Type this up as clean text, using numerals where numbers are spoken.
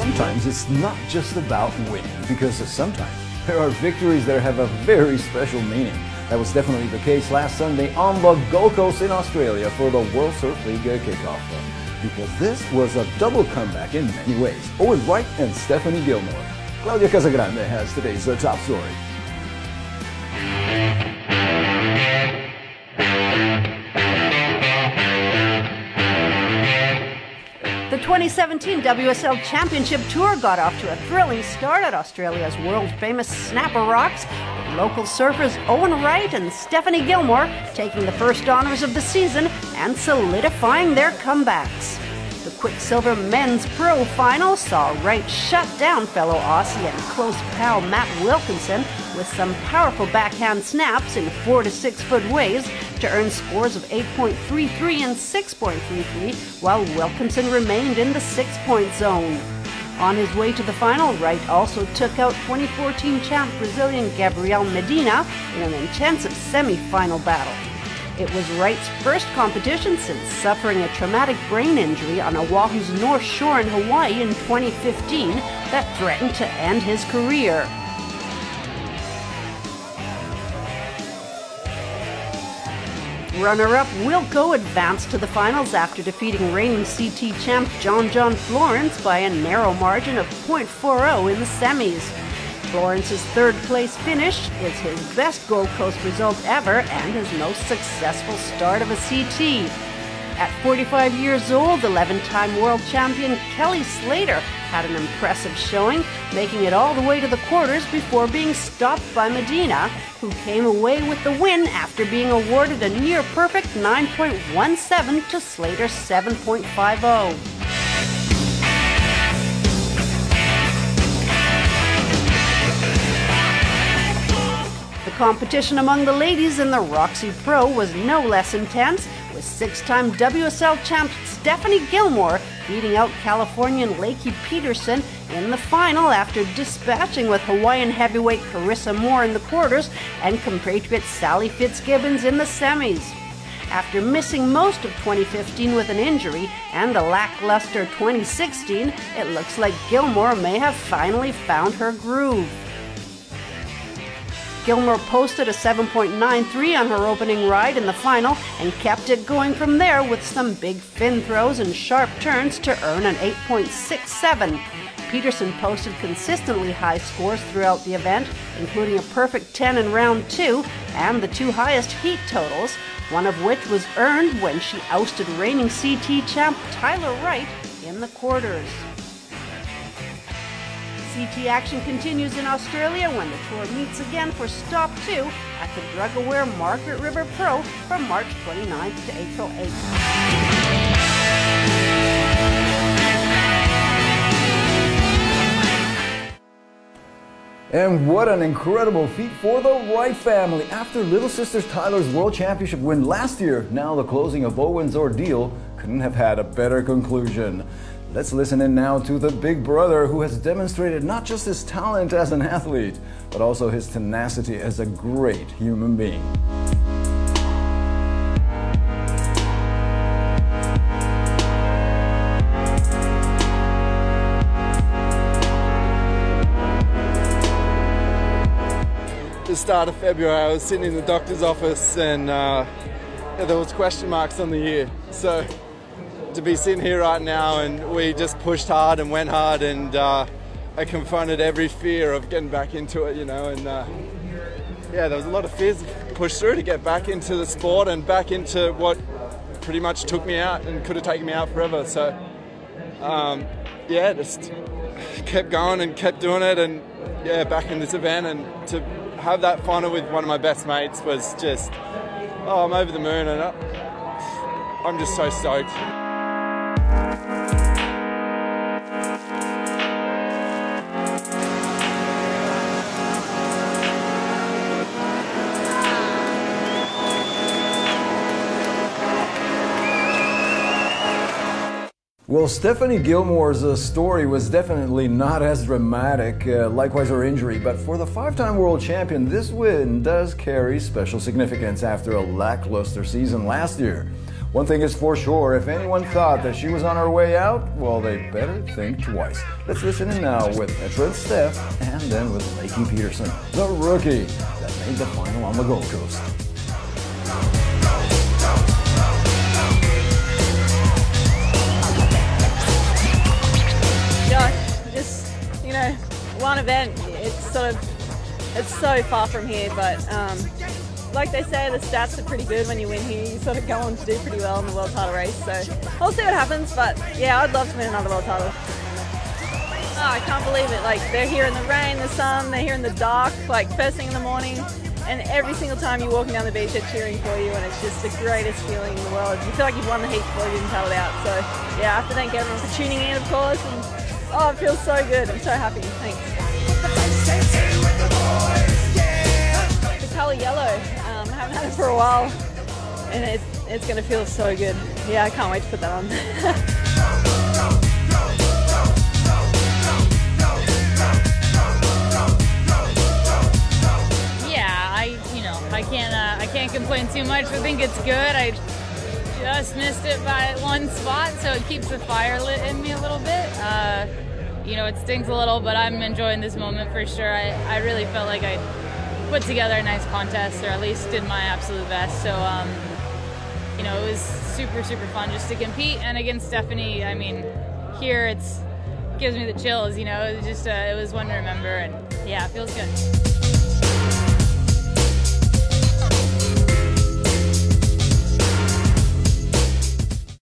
sometimes it's not just about winning, because sometimes there are victories that have a very special meaning. That was definitely the case last Sunday on the Gold Coast in Australia for the World Surf League kickoff. Because this was a double comeback in many ways. Owen, Wright and Stephanie Gilmore. Claudia Casagrande has today's top story. The 2017 WSL Championship Tour got off to a thrilling start at Australia's world-famous Snapper Rocks, with local surfers Owen Wright and Stephanie Gilmore taking the first honours of the season and solidifying their comebacks. The Quicksilver Men's Pro Final saw Wright shut down fellow Aussie and close pal Matt Wilkinson with some powerful backhand snaps in 4 to 6 foot waves to earn scores of 8.33 and 6.33, while Wilkinson remained in the 6-point zone. On his way to the final, Wright also took out 2014 champ Brazilian Gabriel Medina in an intensive semi-final battle. It was Wright's first competition since suffering a traumatic brain injury on Oahu's North Shore in Hawaii in 2015 that threatened to end his career. Runner-up Wilco advanced to the finals after defeating reigning CT champ John Florence by a narrow margin of .40 in the semis. Florence's third-place finish is his best Gold Coast result ever and his most successful start of a CT. At 45 years old, 11-time world champion Kelly Slater had an impressive showing, making it all the way to the quarters before being stopped by Medina, who came away with the win after being awarded a near-perfect 9.17 to Slater's 7.50. The competition among the ladies in the Roxy Pro was no less intense, with 6-time WSL champ Stephanie Gilmore beating out Californian Lakey Peterson in the final after dispatching with Hawaiian heavyweight Carissa Moore in the quarters and compatriot Sally Fitzgibbons in the semis. After missing most of 2015 with an injury and a lackluster 2016, it looks like Gilmore may have finally found her groove. Gilmore posted a 7.93 on her opening ride in the final and kept it going from there with some big fin throws and sharp turns to earn an 8.67. Peterson posted consistently high scores throughout the event, including a perfect 10 in round 2 and the 2 highest heat totals, one of which was earned when she ousted reigning CT champ Tyler Wright in the quarters. CT action continues in Australia when the tour meets again for Stop 2 at the drug-aware Margaret River Pro from March 29th to April 8th. And what an incredible feat for the Wright family. After little sister Tyler's World Championship win last year, now the closing of Owen's ordeal couldn't have had a better conclusion. Let's listen in now to the big brother who has demonstrated not just his talent as an athlete, but also his tenacity as a great human being. The start of February, I was sitting in the doctor's office and there was question marks on the year. So to be sitting here right now and we just pushed hard and went hard and I confronted every fear of getting back into it, you know, and yeah, there was a lot of fears pushed through to get back into the sport and back into what pretty much took me out and could have taken me out forever. So yeah, just kept going and kept doing it and yeah, back in this event and to have that final with one of my best mates was just, oh, I'm over the moon and I'm just so stoked. Well, Stephanie Gilmore's story was definitely not as dramatic, likewise her injury, but for the 5-time world champion, this win does carry special significance after a lackluster season last year. One thing is for sure, if anyone thought that she was on her way out, well, they better think twice. Let's listen in now with Petra and Steph, and then with Lakey Peterson, the rookie that made the final on the Gold Coast. Gosh, just, you know, one event, it's so far from here, but like they say, the stats are pretty good when you win here. You sort of go on to do pretty well in the world title race, so we'll see what happens, but yeah, I'd love to win another world title. Oh, I can't believe it, like they're here in the rain, the sun, they're here in the dark, like first thing in the morning, and every single time you're walking down the beach they're cheering for you, and it's just the greatest feeling in the world. You feel like you've won the heat before you even tell it out, so yeah, I have to thank everyone for tuning in, of course, and oh, it feels so good, I'm so happy, thanks. The colour yellow, I haven't had it for a while, and it's going to feel so good. Yeah, I can't wait to put that on. I can't complain too much. I think it's good. I just missed it by one spot, so it keeps the fire lit in me a little bit. You know, it stings a little, but I'm enjoying this moment for sure. I really felt like I put together a nice contest, or at least did my absolute best. So, you know, it was super, super fun just to compete. And against Stephanie, I mean, here it gives me the chills, you know. It was just, it was one to remember, and yeah, it feels good.